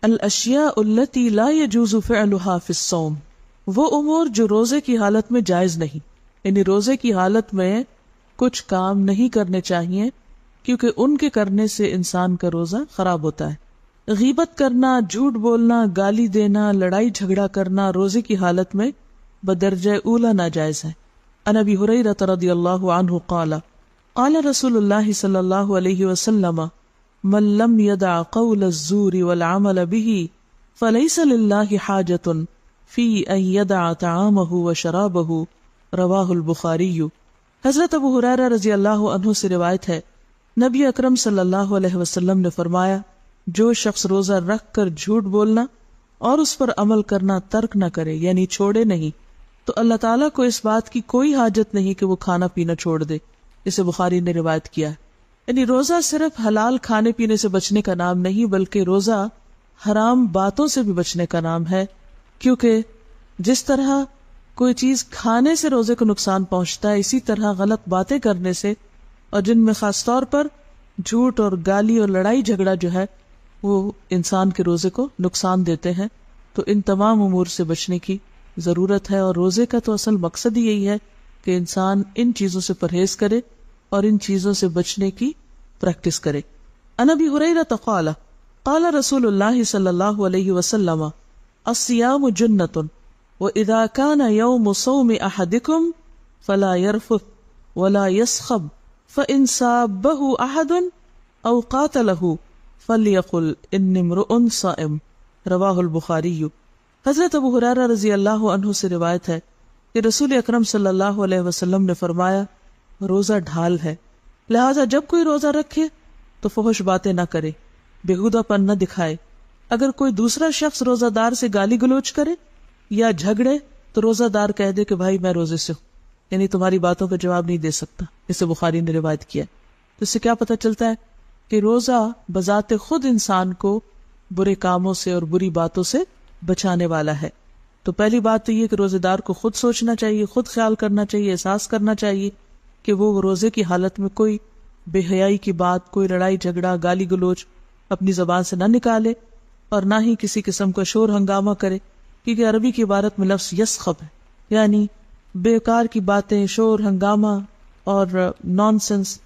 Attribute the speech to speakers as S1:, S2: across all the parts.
S1: الاشیاء التي لا يجوز فعلها في الصوم، وہ امور جو روزے کی حالت میں جائز نہیں، یعنی روزے کی حالت میں کچھ کام نہیں کرنے چاہیے کیونکہ ان کے کرنے سے انسان کا روزہ خراب ہوتا ہے۔ غیبت کرنا، جھوٹ بولنا، گالی دینا، لڑائی جھگڑا کرنا روزے کی حالت میں بدرجہ اولا ناجائز ہے۔ عن ابی ہریرہ رضی اللہ عنہ قال قال رسول اللہ صلی اللہ علیہ وسلم من لم يدع قول الزور والعمل به فليس لله حاجة في ان يدع طعامه وشرابه رواہ البخاری۔ حضرت ابو ہریرہ رضی اللہ عنہ سے روایت ہے، نبی اکرم صلی اللہ علیہ وسلم نے فرمایا، جو شخص روزہ رکھ کر جھوٹ بولنا اور اس پر عمل کرنا ترک نہ کرے، یعنی چھوڑے نہیں، تو اللہ تعالیٰ کو اس بات کی کوئی حاجت نہیں کہ وہ کھانا پینا چھوڑ دے۔ اسے بخاری نے روایت کیا ہے۔ یعنی روزہ صرف حلال کھانے پینے سے بچنے کا نام نہیں، بلکہ روزہ حرام باتوں سے بھی بچنے کا نام ہے، کیونکہ جس طرح کوئی چیز کھانے سے روزے کو نقصان پہنچتا ہے، اسی طرح غلط باتیں کرنے سے، اور جن میں خاص طور پر جھوٹ اور گالی اور لڑائی جھگڑا جو ہے وہ انسان کے روزے کو نقصان دیتے ہیں۔ تو ان تمام امور سے بچنے کی ضرورت ہے، اور روزے کا تو اصل مقصد ہی یہی ہے کہ انسان ان چیزوں سے پرہیز کرے اور ان چیزوں سے بچنے کی پریکٹس کرے۔ عن ابی ہریرہ قال قال رسول اللہ صلی اللہ علیہ وسلم الصیام جنۃ وَإِذَا كَانَ يَوْمُ صَوْمِ أَحَدِكُمْ فَلَا يَرْفُثْ وَلَا يَسْخَبْ فَإِنْ سَابَّهُ أَحَدٌ أَوْ قَاتَلَهُ فَلْيَقُلْ إِنِّي امْرُؤٌ صَائِمٌ رواہ البخاری۔ حضرت ابو ہریرہ رضی اللہ عنہ سے روایت ہے کہ رسول اکرم صلی اللہ علیہ وسلم نے فرمایا، روزہ ڈھال ہے، لہذا جب کوئی روزہ رکھے تو فحش باتیں نہ کرے، بےہودہ پن نہ دکھائے۔ اگر کوئی دوسرا شخص روزہ دار سے گالی گلوچ کرے یا جھگڑے تو روزہ دار کہہ دے کہ بھائی میں روزے سے ہوں، یعنی تمہاری باتوں کا جواب نہیں دے سکتا۔ اسے بخاری نے روایت کیا۔ تو اس سے کیا پتہ چلتا ہے کہ روزہ بذات خود انسان کو برے کاموں سے اور بری باتوں سے بچانے والا ہے۔ تو پہلی بات تو یہ کہ روزے دار کو خود سوچنا چاہیے، خود خیال کرنا چاہیے، احساس کرنا چاہیے کہ وہ روزے کی حالت میں کوئی بے حیائی کی بات، کوئی لڑائی جھگڑا، گالی گلوچ اپنی زبان سے نہ نکالے، اور نہ ہی کسی قسم کا شور ہنگامہ کرے، کیونکہ عربی کی عبارت میں لفظ یسخب ہے، یعنی بیکار کی باتیں، شور ہنگامہ اور نان سینس،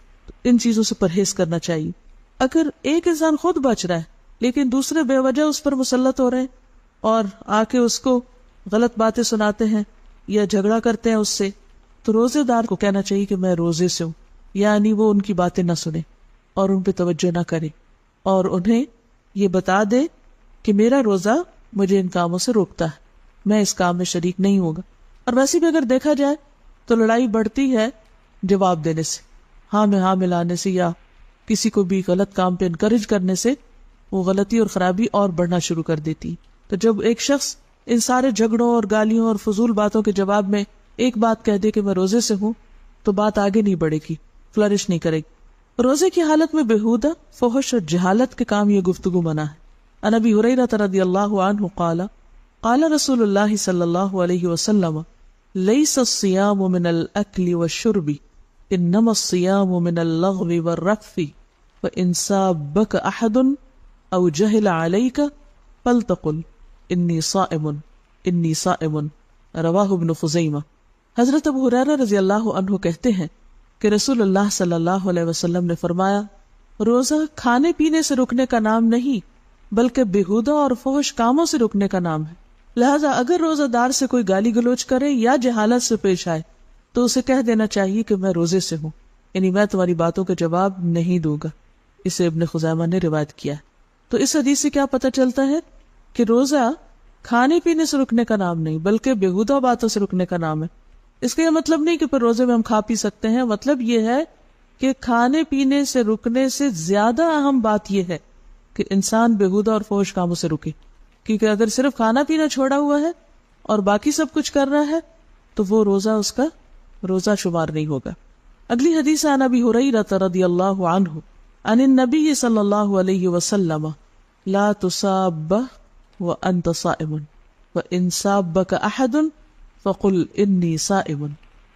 S1: ان چیزوں سے پرہیز کرنا چاہیے۔ اگر ایک انسان خود بچ رہا ہے لیکن دوسرے بے وجہ اس پر مسلط ہو رہے ہیں اور آ کے اس کو غلط باتیں سناتے ہیں یا جھگڑا کرتے ہیں اس سے، تو روزے دار کو کہنا چاہیے کہ میں روزے سے ہوں، یعنی وہ ان کی باتیں نہ سنے اور ان پہ توجہ نہ کرے، اور انہیں یہ بتا دے کہ میرا روزہ مجھے ان کاموں سے روکتا ہے، میں اس کام میں شریک نہیں ہوگا۔ اور ویسے بھی اگر دیکھا جائے تو لڑائی بڑھتی ہے جواب دینے سے، ہاں میں ہاں ملانے سے، یا کسی کو بھی غلط کام پہ انکریج کرنے سے وہ غلطی اور خرابی اور بڑھنا شروع کر دیتی۔ تو جب ایک شخص ان سارے جھگڑوں اور گالیوں اور فضول باتوں کے جواب میں ایک بات کہہ دے کہ میں روزے سے ہوں، تو بات آگے نہیں بڑھے گی، فلرش نہیں کرے گی۔ روزے کی حالت میں بےہودہ، فحش اور جہالت کے کام یہ گفتگو منع ہے۔ عن ابی ہریرہ رضی اللہ عنہ قال قال رسول اللہ صلی اللہ علیہ وسلم لیس الصیام من الاکل والشرب انما الصیام من اللغو والرفث وان سابک احد او جہل علیک فلتقل انی صائم انی صائم رواہ ابن خزیمہ۔ حضرت ابو ہریرہ رضی اللہ عنہ کہتے ہیں کہ رسول اللہ صلی اللہ علیہ وسلم نے فرمایا، روزہ کھانے پینے سے رکنے کا نام نہیں بلکہ بےہودہ اور فحش کاموں سے رکنے کا نام ہے، لہذا اگر روزہ دار سے کوئی گالی گلوچ کرے یا جہالت سے پیش آئے تو اسے کہہ دینا چاہیے کہ میں روزے سے ہوں، یعنی میں تمہاری باتوں کا جواب نہیں دوں گا۔ اسے ابن خزیمہ نے روایت کیا ہے۔ تو اس حدیث سے کیا پتہ چلتا ہے کہ روزہ کھانے پینے سے رکنے کا نام نہیں بلکہ بےہودہ باتوں سے رکنے کا نام ہے۔ اس کا یہ مطلب نہیں کہ پھر روزے میں ہم کھا پی سکتے ہیں، مطلب یہ ہے کہ کھانے پینے سے رکنے سے زیادہ اہم بات یہ ہے کہ انسان بےہودہ اور فحش کاموں سے رکے، کیونکہ اگر صرف کھانا پینا چھوڑا ہوا ہے اور باقی سب کچھ کر رہا ہے تو وہ روزہ اس کا روزہ شمار نہیں ہوگا۔ اگلی حدیث عن ابی ہریرہ رضی اللہ عنہ عن النبی صلی اللہ علیہ وسلم لا تصاب وانت صائم وان سابک احد فقل انی صائم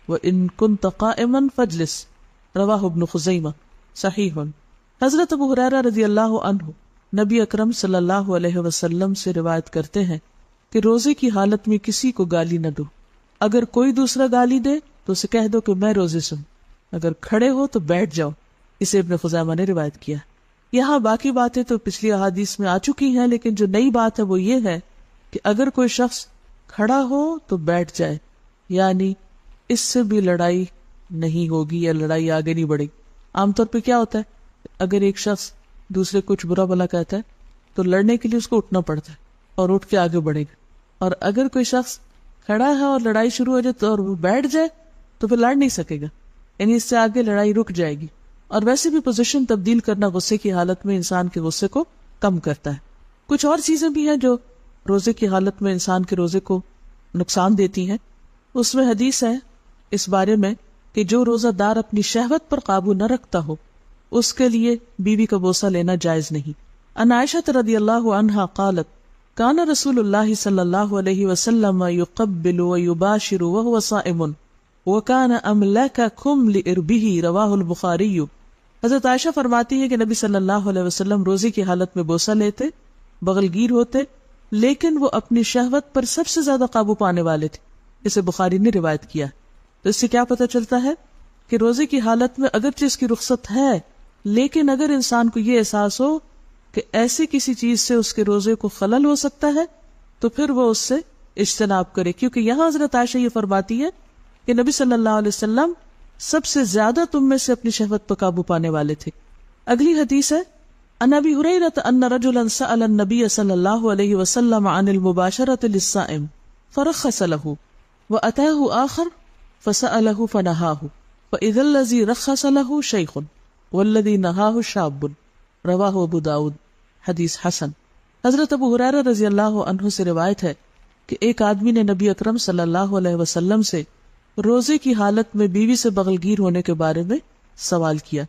S1: وان كنت قائما فاجلس رواہ ابن خزیمہ صحیح۔ حضرت ابو ہریرہ رضی اللہ عنہ نبی اکرم صلی اللہ علیہ وسلم سے روایت کرتے ہیں کہ روزے کی حالت میں کسی کو گالی نہ دو. اگر کوئی دوسرا گالی دے تو اسے کہہ دو کہ میں روزے سے ہوں. اگر کھڑے ہو تو بیٹھ جاؤ. اسے ابن خزیمہ نے روایت کیا. یہاں باقی باتیں تو پچھلی احادیث میں آ چکی ہیں، لیکن جو نئی بات ہے وہ یہ ہے کہ اگر کوئی شخص کھڑا ہو تو بیٹھ جائے، یعنی اس سے بھی لڑائی نہیں ہوگی یا لڑائی آگے نہیں بڑھے گی. عام طور پہ کیا ہوتا ہے، اگر ایک شخص دوسرے کچھ برا بلا کہتا ہے تو لڑنے کے لیے اس کو اٹھنا پڑتا ہے اور اٹھ کے آگے بڑھے گا. اور اگر کوئی شخص کھڑا ہے اور لڑائی شروع ہو جائے تو اور وہ بیٹھ جائے تو پھر لڑ نہیں سکے گا، یعنی اس سے آگے لڑائی رک جائے گی. اور ویسے بھی پوزیشن تبدیل کرنا غصے کی حالت میں انسان کے غصے کو کم کرتا ہے. کچھ اور چیزیں بھی ہیں جو روزے کی حالت میں انسان کے روزے کو نقصان دیتی ہیں. اس میں حدیث ہے اس بارے میں کہ جو روزہ دار اپنی شہوت پر قابو نہ رکھتا ہو اس کے لیے بیوی کا بوسہ لینا جائز نہیں. ان عائشہ رضی اللہ عنہا قالت کان رسول اللہ صلی اللہ علیہ وسلم یقبل ویباشر وهو صائم وکان املککم لاربہ رواہ البخاری. حضرت عائشہ فرماتی ہے کہ نبی صلی اللہ علیہ وسلم روزے کی حالت میں بوسہ لیتے، بغل گیر ہوتے، لیکن وہ اپنی شہوت پر سب سے زیادہ قابو پانے والے تھے. اسے بخاری نے روایت کیا. تو اس سے کیا پتہ چلتا ہے کہ روزے کی حالت میں اگرچہ اس کی رخصت ہے، لیکن اگر انسان کو یہ احساس ہو کہ ایسی کسی چیز سے اس کے روزے کو خلل ہو سکتا ہے تو پھر وہ اس سے اجتناب کرے. کیونکہ یہاں حضرت عائشہ یہ فرماتی ہے کہ نبی صلی اللہ علیہ وسلم سب سے زیادہ تم میں سے اپنی شہوت پر قابو پانے والے تھے. اگلی حدیث ہے ان ابی ہریرہ ان رجلا سأل النبی صلی اللہ علیہ وسلم عن المباشرة للصائم فرخص له واتاه آخر فسأله فنهاه فإذا الذي رخص له شيخ والذي نهاه شاب رواہ ابو داود. حدیث حسن. حضرت ابو ہریرہ رضی اللہ عنہ سے روایت ہے کہ ایک آدمی نے نبی اکرم صلی اللہ علیہ وسلم سے روزے کی حالت میں بیوی سے بغل گیر ہونے کے بارے میں سوال کیا.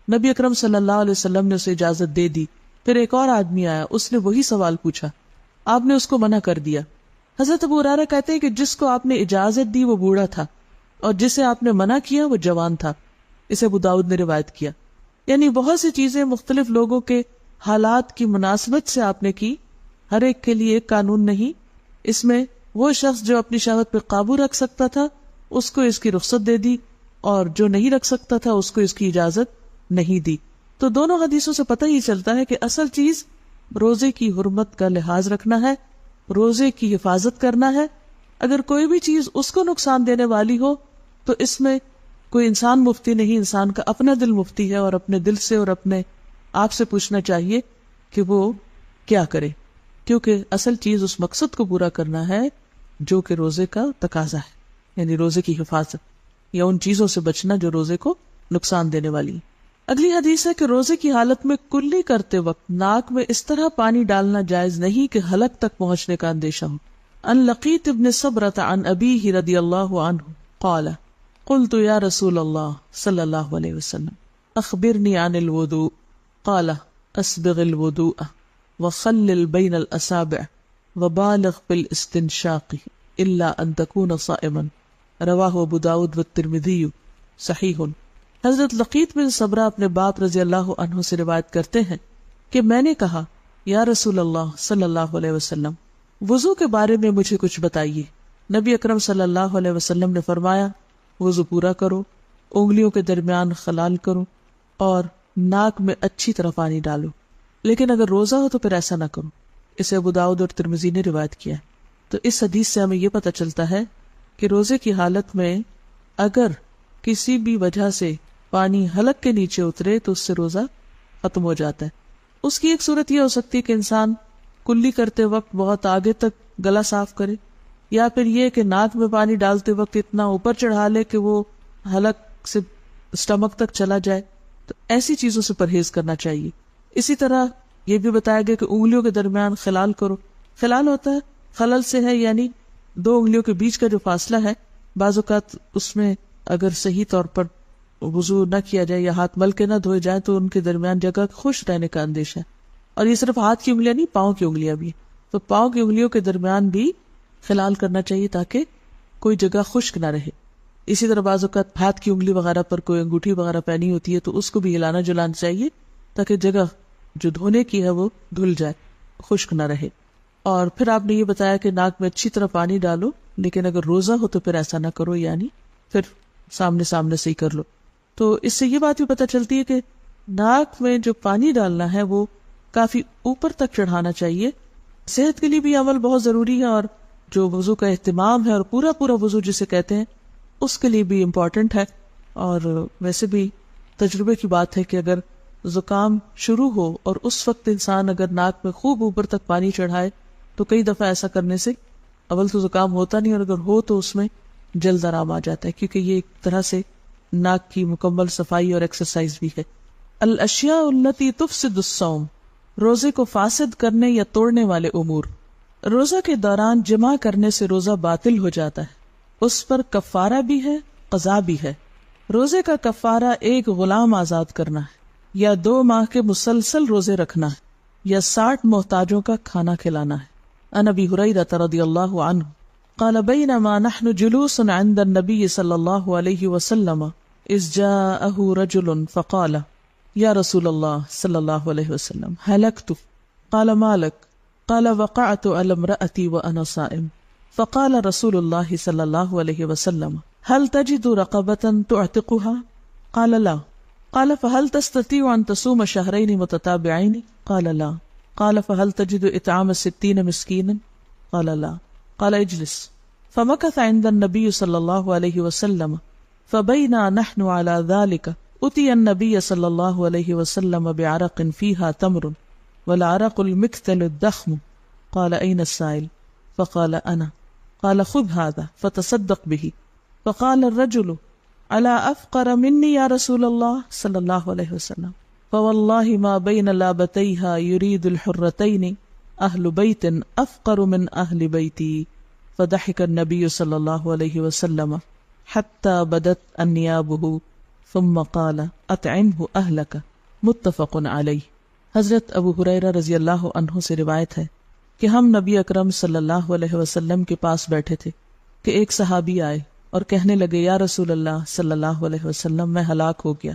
S1: نبی اکرم صلی اللہ علیہ وسلم نے اسے اجازت دے دی. پھر ایک اور آدمی آیا، اس نے وہی سوال پوچھا، آپ نے اس کو منع کر دیا. حضرت ابو ہریرہ کہتے ہیں کہ جس کو آپ نے اجازت دی وہ بوڑھا تھا اور جسے آپ نے منع کیا وہ جوان تھا. اسے ابو داؤد نے روایت کیا. یعنی بہت سی چیزیں مختلف لوگوں کے حالات کی مناسبت سے آپ نے کی. ہر ایک کے لیے ایک قانون نہیں. اس میں وہ شخص جو اپنی شہوت پہ قابو رکھ سکتا تھا اس کو اس کی رخصت دے دی، اور جو نہیں رکھ سکتا تھا اس کو اس کی اجازت نہیں دی. تو دونوں حدیثوں سے پتہ ہی چلتا ہے کہ اصل چیز روزے کی حرمت کا لحاظ رکھنا ہے، روزے کی حفاظت کرنا ہے. اگر کوئی بھی چیز اس کو نقصان دینے والی ہو تو اس میں کوئی انسان مفتی نہیں، انسان کا اپنا دل مفتی ہے، اور اپنے دل سے اور اپنے آپ سے پوچھنا چاہیے کہ وہ کیا کرے، کیونکہ اصل چیز اس مقصد کو پورا کرنا ہے جو کہ روزے کا تقاضا ہے، یعنی روزے کی حفاظت یا ان چیزوں سے بچنا جو روزے کو نقصان دینے والی. اگلی حدیث ہے کہ روزے کی حالت میں کلی کرتے وقت ناک میں اس طرح پانی ڈالنا جائز نہیں کہ حلق تک پہنچنے کا اندیشہ ہو. ان لقیت ابن صبرۃ عن ابیہ رضی اللہ عنہ قال قلت یا رسول اللہ صلی اللہ علیہ وسلم اخبرنی عن الوضوء قال اسبغ الوضوء وخلل بین الاصابع وبالغ بالاستنشاق الا ان تكون صائما رواہ ابو داود والترمذی صحیح. حضرت لقیت بن صبرہ اپنے باپ رضی اللہ عنہ سے روایت کرتے ہیں کہ میں نے کہا یا رسول اللہ صلی اللہ علیہ وسلم وضو کے بارے میں مجھے کچھ بتائیے. نبی اکرم صلی اللہ علیہ وسلم نے فرمایا وضو پورا کرو، انگلیوں کے درمیان خلال کرو اور ناک میں اچھی طرح پانی ڈالو، لیکن اگر روزہ ہو تو پھر ایسا نہ کرو. اسے ابو داؤد اور ترمذی نے روایت کیا. تو اس حدیث سے ہمیں یہ پتہ چلتا ہے کہ روزے کی حالت میں اگر کسی بھی وجہ سے پانی حلق کے نیچے اترے تو اس سے روزہ ختم ہو جاتا ہے. اس کی ایک صورت یہ ہو سکتی ہے کہ انسان کلی کرتے وقت بہت آگے تک گلا صاف کرے، یا پھر یہ کہ ناک میں پانی ڈالتے وقت اتنا اوپر چڑھا لے کہ وہ حلق سے اسٹمک تک چلا جائے. تو ایسی چیزوں سے پرہیز کرنا چاہیے. اسی طرح یہ بھی بتایا گیا کہ انگلیوں کے درمیان خلال کرو. خلال ہوتا ہے خلل سے ہے، یعنی دو انگلیوں کے بیچ کا جو فاصلہ ہے. بعض اوقات اس میں اگر صحیح طور پر وضو نہ کیا جائے یا ہاتھ مل کے نہ دھوئے جائیں تو ان کے درمیان جگہ خشک رہنے کا اندیشہ ہے. اور یہ صرف ہاتھ کی انگلیاں نہیں، پاؤں کی انگلیاں بھی. تو پاؤں کی انگلیوں کے درمیان بھی خلال کرنا چاہیے تاکہ کوئی جگہ خشک نہ رہے. اسی طرح بعض اوقات ہاتھ کی انگلی وغیرہ پر کوئی انگوٹھی وغیرہ پہنی ہوتی ہے تو اس کو بھی ہلانا جلانا چاہیے تاکہ جگہ جو دھونے کی ہے وہ دھل جائے، خشک نہ رہے. اور پھر آپ نے یہ بتایا کہ ناک میں اچھی طرح پانی ڈالو، لیکن اگر روزہ ہو تو پھر ایسا نہ کرو، یعنی پھر سامنے سے ہی کر لو. تو اس سے یہ بات بھی پتہ چلتی ہے کہ ناک میں جو پانی ڈالنا ہے وہ کافی اوپر تک چڑھانا چاہیے. صحت کے لیے بھی عمل بہت ضروری ہے، اور جو وضو کا اہتمام ہے اور پورا وضو جسے کہتے ہیں اس کے لیے بھی امپورٹنٹ ہے. اور ویسے بھی تجربے کی بات ہے کہ اگر زکام شروع ہو اور اس وقت انسان اگر ناک میں خوب اوپر تک پانی چڑھائے تو کئی دفعہ ایسا کرنے سے اول تو زکام ہوتا نہیں، اور اگر ہو تو اس میں جلد آرام آ جاتا ہے، کیونکہ یہ ایک طرح سے ناک کی مکمل صفائی اور ایکسرسائز بھی ہے. الاشیاء التي تفسد الصوم، روزے کو فاسد کرنے یا توڑنے والے امور. روزہ کے دوران جمع کرنے سے روزہ باطل ہو جاتا ہے، اس پر کفارہ بھی ہے، قضا بھی ہے. روزے کا کفارہ ایک غلام آزاد کرنا ہے، یا 2 ماہ کے مسلسل روزے رکھنا ہے، یا 60 محتاجوں کا کھانا کھلانا ہے. عن ابی ہریرہ رضی اللہ عنہ قال بینما نحن جلوس عند النبی صلی اللہ علیہ وسلم اذ جاءه رجل فقال یا رسول اللہ صلی اللہ علیہ وسلم هلكت قال ما لك قال وقعت على امرأتي وانا صائم فقال رسول اللہ صلی اللہ علیہ وسلم هل تجد رقبة تعتقها قال لا قال فهل تستطيع أن تصوم شهرين متتابعين قال لا قال فهل تجد إطعام 60 مسكينا قال لا قال اجلس فمكث عند النبي صلى الله عليه وسلم فبينا نحن على ذلك أتي النبي صلى الله عليه وسلم بعرق فيها تمر والعرق المكتل الضخم قال أين السائل فقال أنا قال خذ هذا فتصدق به فقال الرجل على أفقر مني يا رسول الله صلى الله عليه وسلم فوالله ما بين لابتيها يريد الحرتين أهل بيت أفقر من أهل بيتي فضحك النبي صلى الله عليه وسلم حتى بدت أنيابه ثم قال أطعمه أهلك متفق عليه. حضرت ابو ہریرہ رضی اللہ عنہ سے روایت ہے کہ ہم نبی اکرم صلی اللہ علیہ وسلم کے پاس بیٹھے تھے کہ ایک صحابی آئے اور کہنے لگے یا رسول اللہ صلی اللہ علیہ وسلم میں ہلاک ہو گیا.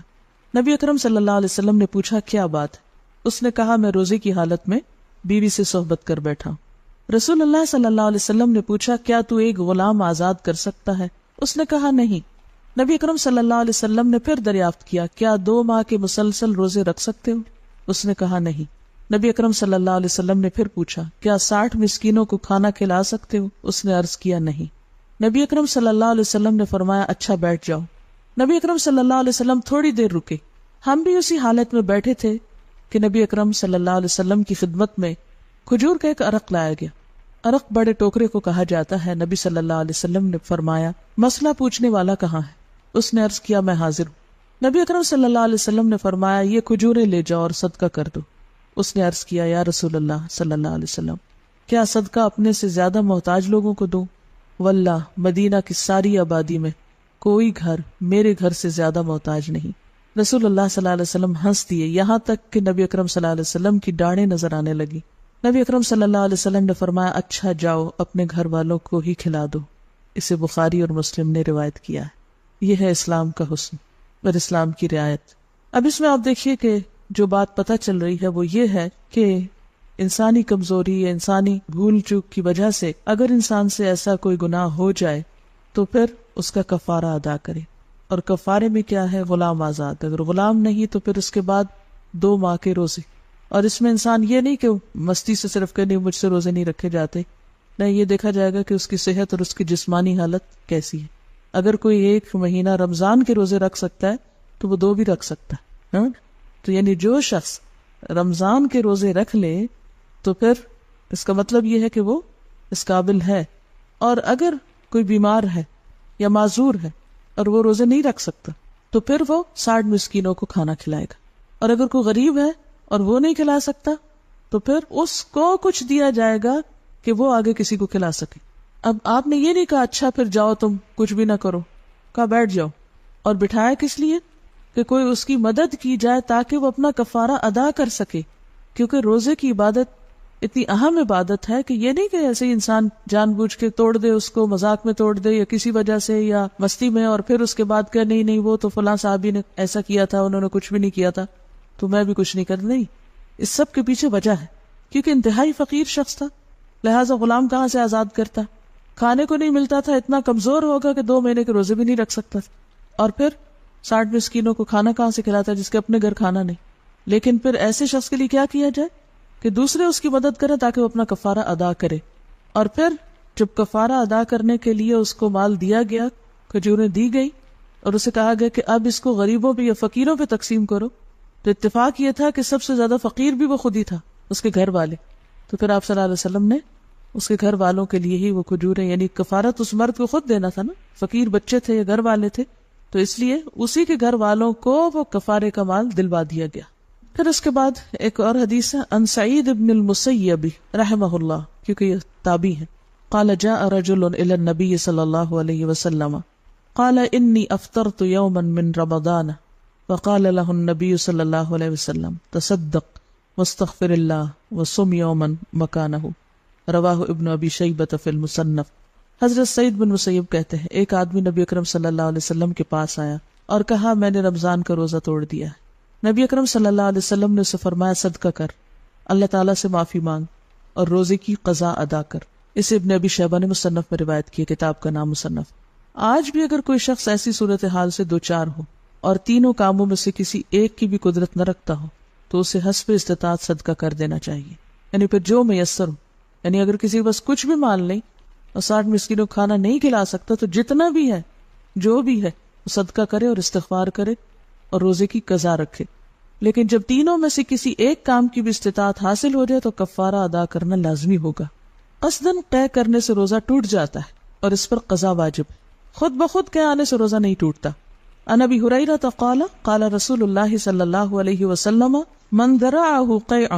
S1: نبی اکرم صلی اللہ علیہ وسلم نے پوچھا کیا بات ہے؟ اس نے کہا میں روزے کی حالت میں بیوی سے صحبت کر بیٹھا. رسول اللہ صلی اللہ علیہ وسلم نے پوچھا کیا تو ایک غلام آزاد کر سکتا ہے؟ اس نے کہا نہیں. نبی اکرم صلی اللہ علیہ وسلم نے پھر دریافت کیا کیا 2 ماہ کے مسلسل روزے رکھ سکتے ہو؟ اس نے کہا نہیں. نبی اکرم صلی اللہ علیہ وسلم نے پھر پوچھا کیا 60 مسکینوں کو کھانا کھلا سکتے ہو؟ اس نے عرض کیا نہیں. نبی اکرم صلی اللہ علیہ وسلم نے فرمایا اچھا بیٹھ جاؤ. نبی اکرم صلی اللہ علیہ وسلم تھوڑی دیر رکے. ہم بھی اسی حالت میں بیٹھے تھے کہ نبی اکرم صلی اللہ علیہ وسلم کی خدمت میں کھجور کا ایک عرق لایا گیا. عرق بڑے ٹوکرے کو کہا جاتا ہے. نبی صلی اللہ علیہ وسلم نے فرمایا مسئلہ پوچھنے والا کہاں ہے؟ اس نے عرض کیا میں حاضر ہوں. نبی اکرم صلی اللہ علیہ وسلم نے فرمایا یہ کھجوریں لے جاؤ اور صدقہ کر دو. اس نے عرض کیا یا رسول اللہ صلی اللہ علیہ وسلم کیا صدقہ اپنے سے زیادہ محتاج لوگوں کو دوں؟ واللہ مدینہ کی ساری آبادی میں کوئی گھر میرے گھر سے زیادہ محتاج نہیں. رسول اللہ صلی اللہ علیہ وسلم ہنس دیے یہاں تک کہ نبی اکرم صلی اللہ علیہ وسلم کی ڈاڑیں نظر آنے لگی. نبی اکرم صلی اللہ علیہ وسلم نے فرمایا اچھا جاؤ اپنے گھر والوں کو ہی کھلا دو. اسے بخاری اور مسلم نے روایت کیا ہے. یہ ہے اسلام کا حسن اور اسلام کی رعایت. اب اس میں آپ دیکھیے کہ جو بات پتہ چل رہی ہے وہ یہ ہے کہ انسانی کمزوری یا انسانی بھول چوک کی وجہ سے اگر انسان سے ایسا کوئی گناہ ہو جائے تو پھر اس کا کفارہ ادا کرے. اور کفارے میں کیا ہے؟ غلام آزاد. اگر غلام نہیں تو پھر اس کے بعد 2 ماہ کے روزے. اور اس میں انسان یہ نہیں کہ مستی سے صرف کہ نہیں مجھ سے روزے نہیں رکھے جاتے، نہیں، یہ دیکھا جائے گا کہ اس کی صحت اور اس کی جسمانی حالت کیسی ہے. اگر کوئی 1 مہینہ رمضان کے روزے رکھ سکتا ہے تو وہ 2 بھی رکھ سکتا ہے. تو یعنی جو شخص رمضان کے روزے رکھ لے تو پھر اس کا مطلب یہ ہے کہ وہ اس قابل ہے. اور اگر کوئی بیمار ہے یا معذور ہے اور وہ روزے نہیں رکھ سکتا تو پھر وہ 60 مسکینوں کو کھانا کھلائے گا. اور اگر کوئی غریب ہے اور وہ نہیں کھلا سکتا تو پھر اس کو کچھ دیا جائے گا کہ وہ آگے کسی کو کھلا سکے. اب آپ نے یہ نہیں کہا اچھا پھر جاؤ تم کچھ بھی نہ کرو، کہا بیٹھ جاؤ. اور بٹھایا کس لیے؟ کہ کوئی اس کی مدد کی جائے تاکہ وہ اپنا کفارہ ادا کر سکے. کیونکہ روزے کی عبادت اتنی اہم عبادت ہے کہ یہ نہیں کہ ایسے ہی انسان جان بوجھ کے توڑ دے، اس کو مذاق میں توڑ دے یا کسی وجہ سے یا مستی میں، اور پھر اس کے بعد کہ نہیں وہ تو فلاں صحابی نے ایسا کیا تھا، انہوں نے کچھ بھی نہیں کیا تھا تو میں بھی کچھ نہیں کر. نہیں، اس سب کے پیچھے وجہ ہے، کیونکہ انتہائی فقیر شخص تھا، لہٰذا غلام کہاں سے آزاد کرتا، کھانے کو نہیں ملتا تھا، اتنا کمزور ہوگا کہ 2 مہینے کے روزے بھی نہیں رکھ سکتا تھا، اور پھر 60 مسکینوں کو کھانا کہاں سے کھلاتا جس کے اپنے گھر کھانا نہیں۔ لیکن پھر ایسے شخص کے لیے کیا کیا جائے کہ دوسرے اس کی مدد کریں تاکہ وہ اپنا کفارہ ادا کرے، اور پھر جب کفارہ ادا کرنے کے لیے اس کو مال دیا گیا، کھجوریں دی گئی، اور اسے کہا گیا کہ اب اس کو غریبوں پہ یا فقیروں پہ تقسیم کرو، تو اتفاق یہ تھا کہ سب سے زیادہ فقیر بھی وہ خود ہی تھا، اس کے گھر والے۔ تو پھر آپ صلی اللہ علیہ وسلم نے اس کے گھر والوں کے لیے ہی وہ کھجوریں، یعنی کفارت اس مرد کو خود دینا تھا نا، فقیر بچے تھے یا گھر والے تھے، تو اس لیے اسی کے گھر والوں کو وہ کفارے کا مال دلوا دیا گیا۔ پھر اس کے بعد ایک اور حدیث ہے، ان سعید بن المسیب رحمہ اللہ، کیونکہ یہ تابعی ہے، قال جاء رجل الى النبي صلی اللہ علیہ وسلم قال انی افطرت یوما من رمضان وقال له النبي صلی اللہ علیہ وسلم تصدق واستغفر اللہ وصم یوما مکانہ، رواہ ابن ابی شیبۃ فی المصنف۔ حضرت سعید بن مسیب کہتے ہیں ایک آدمی نبی اکرم صلی اللہ علیہ وسلم کے پاس آیا اور کہا میں نے رمضان کا روزہ توڑ دیا ہے۔ نبی اکرم صلی اللہ علیہ وسلم نے اسے فرمایا صدقہ کر، اللہ تعالیٰ سے معافی مانگ اور روزے کی قضا ادا کر۔ اسے ابن ابی شیبہ نے مصنف میں روایت کی، کتاب کا نام مصنف۔ آج بھی اگر کوئی شخص ایسی صورتحال سے دوچار ہو اور تینوں کاموں میں سے کسی ایک کی بھی قدرت نہ رکھتا ہو تو اسے حسب استطاعت صدقہ کر دینا چاہیے، یعنی پھر جو میسر ہو، یعنی اگر کسی کے پاس کچھ بھی مال نہیں اور 60 مسکینوں کو کھانا نہیں کھلا سکتا تو جتنا بھی ہے جو بھی ہے وہ صدقہ کرے اور استغفار کرے اور روزے کی قضا رکھے۔ لیکن جب تینوں میں سے کسی ایک کام کی بھی استطاعت حاصل ہو جائے تو کفارہ ادا کرنا لازمی ہوگا۔ قصداً قے کرنے سے روزہ ٹوٹ جاتا ہے اور اس پر قضا واجب ہے، خود بخود قے آنے سے روزہ نہیں ٹوٹتا۔ عن ابی ہریرہ قال قال رسول اللہ صلی اللہ علیہ وسلم من ذرعہ قیع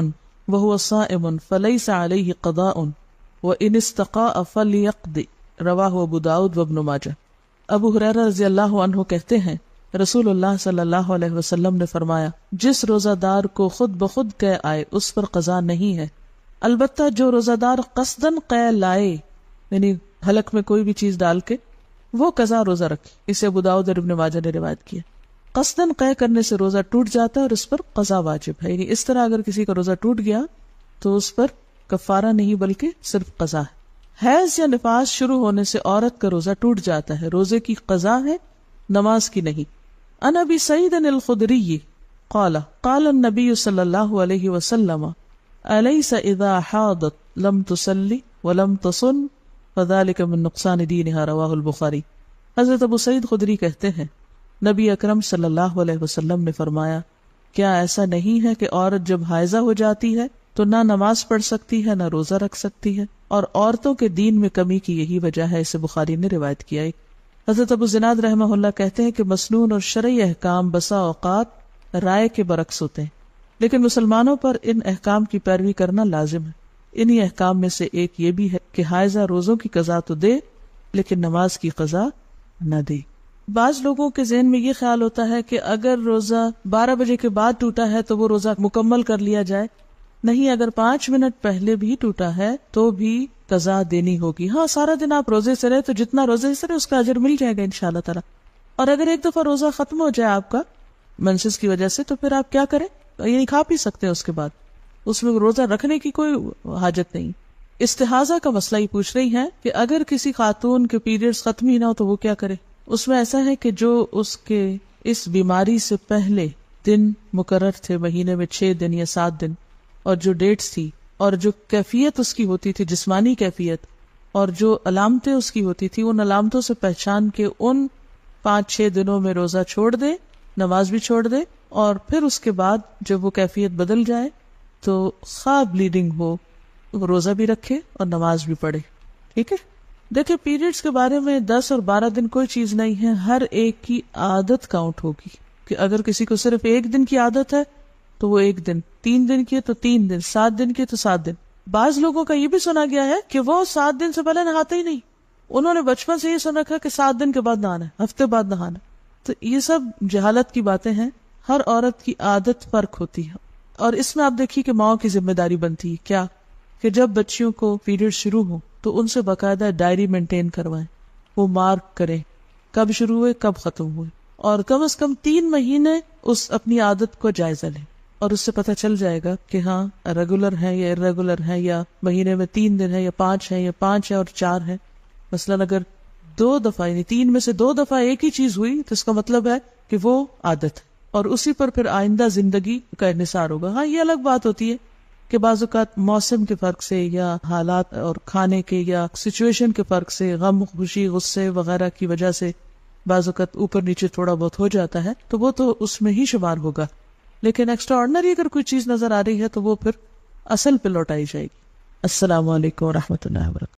S1: وهو صائم فلیس علیہ قضاء وان استقاء فلیقض، رواہ ابو داؤد وابن ماجہ۔ ابو ہریرہ رضی اللہ عنہ کہتے ہیں رسول اللہ صلی اللہ علیہ وسلم نے فرمایا جس روزہ دار کو خود بخود قے آئے اس پر قضا نہیں ہے، البتہ جو روزہ دار قصداً قے لائے، یعنی حلق میں کوئی بھی چیز ڈال کے، وہ قضا روزہ رکھے۔ اسے ابو داؤد اور ابن ماجہ نے روایت کیا۔ قصداً قے کرنے سے روزہ ٹوٹ جاتا ہے اور اس پر قضا واجب ہے، یعنی اس طرح اگر کسی کا روزہ ٹوٹ گیا تو اس پر کفارہ نہیں بلکہ صرف قضا ہے۔ حیض یا نفاس شروع ہونے سے عورت کا روزہ ٹوٹ جاتا ہے، روزے کی قضا ہے، نماز کی نہیں۔ عن ابی سعید الخدری قال قال النبی صلی اللہ علیہ وسلم الیس اذا حاضت لم تصلی ولم تصن فذلك من نقصان دینها، رواہ البخاری۔ حضرت ابو سعید خدری کہتے ہیں نبی اکرم صلی اللہ علیہ وسلم نے فرمایا کیا ایسا نہیں ہے کہ عورت جب حائضہ ہو جاتی ہے تو نہ نماز پڑھ سکتی ہے نہ روزہ رکھ سکتی ہے، اور عورتوں کے دین میں کمی کی یہی وجہ ہے، اسے بخاری نے روایت کیا ہے۔ حضرت ابو زناد رحمہ اللہ کہتے ہیں کہ مسنون اور شرعی احکام بسا اوقات رائے کے برعکس ہوتے ہیں، لیکن مسلمانوں پر ان احکام کی پیروی کرنا لازم ہے۔ انہی احکام میں سے ایک یہ بھی ہے کہ حائضہ روزوں کی قضا تو دے لیکن نماز کی قضا نہ دے۔ بعض لوگوں کے ذہن میں یہ خیال ہوتا ہے کہ اگر روزہ 12 بجے کے بعد ٹوٹا ہے تو وہ روزہ مکمل کر لیا جائے، نہیں، اگر 5 منٹ پہلے بھی ٹوٹا ہے تو بھی قضا دینی ہوگی۔ ہاں، سارا دن آپ روزے سے رہے تو جتنا روزے سے رہے اس کا اجر مل جائے گا انشاءاللہ تعالی، اور اگر ایک دفعہ روزہ ختم ہو جائے آپ کا منسس کی وجہ سے تو پھر آپ کیا کریں، یعنی کھا پی سکتے ہیں، اس کے بعد اس میں روزہ رکھنے کی کوئی حاجت نہیں۔ استحاضہ کا مسئلہ ہی پوچھ رہی ہیں کہ اگر کسی خاتون کے پیریڈز ختم ہی نہ ہو تو وہ کیا کرے۔ اس میں ایسا ہے کہ جو اس کے اس بیماری سے پہلے دن مقرر تھے مہینے میں 6 دن یا 7 دن، اور جو ڈیٹس تھی اور جو کیفیت اس کی ہوتی تھی، جسمانی کیفیت، اور جو علامتیں اس کی ہوتی تھی، ان علامتوں سے پہچان کے ان 5-6 دنوں میں روزہ چھوڑ دے، نماز بھی چھوڑ دے، اور پھر اس کے بعد جب وہ کیفیت بدل جائے تو خواہ بلیڈنگ ہو روزہ بھی رکھے اور نماز بھی پڑھے۔ ٹھیک ہے، دیکھیں پیریڈز کے بارے میں 10 اور 12 دن کوئی چیز نہیں ہے، ہر ایک کی عادت کاؤنٹ ہوگی، کہ اگر کسی کو صرف 1 دن کی عادت ہے تو وہ 1 دن، 3 دن کی ہے تو 3 دن، 7 دن کی ہے تو 7 دن۔ بعض لوگوں کا یہ بھی سنا گیا ہے کہ وہ 7 دن سے پہلے نہاتے ہی نہیں، انہوں نے بچپن سے یہ سن رکھا کہ 7 دن کے بعد نہانا ہے، ہفتے بعد نہانا۔ تو یہ سب جہالت کی باتیں ہیں، ہر عورت کی عادت فرق ہوتی ہے، اور اس میں آپ دیکھیے کہ ماؤں کی ذمہ داری بنتی ہے کیا، کہ جب بچیوں کو پیریڈ شروع ہو تو ان سے باقاعدہ ڈائری مینٹین کروائیں، وہ مارک کریں کب شروع ہوئے کب ختم ہوئے، اور کم از کم 3 مہینے اس اپنی عادت کو جائزہ لیں۔ اور اس سے پتہ چل جائے گا کہ ہاں ریگولر ہے یا ارریگولر ہے، یا مہینے میں 3 دن ہے یا 5 ہے، یا 5 ہے اور 4 ہے. مثلاً اگر 2 دفعہ یعنی 3 میں سے 2 دفعہ ایک ہی چیز ہوئی تو اس کا مطلب ہے کہ وہ عادت ہے، اور اسی پر پھر آئندہ زندگی کا انحصار ہوگا. ہاں یہ الگ بات ہوتی ہے کہ بعض اوقات موسم کے فرق سے یا حالات اور کھانے کے یا سچویشن کے فرق سے، غم خوشی غصے وغیرہ کی وجہ سے بعض اوقات اوپر نیچے تھوڑا بہت ہو جاتا ہے، تو وہ تو اس میں ہی شمار ہوگا. لیکن ایکسٹرا آرڈنری اگر کوئی چیز نظر آ رہی ہے تو وہ پھر اصل پہ لوٹائی جائے گی. السلام علیکم ورحمۃ اللہ وبرکاتہ.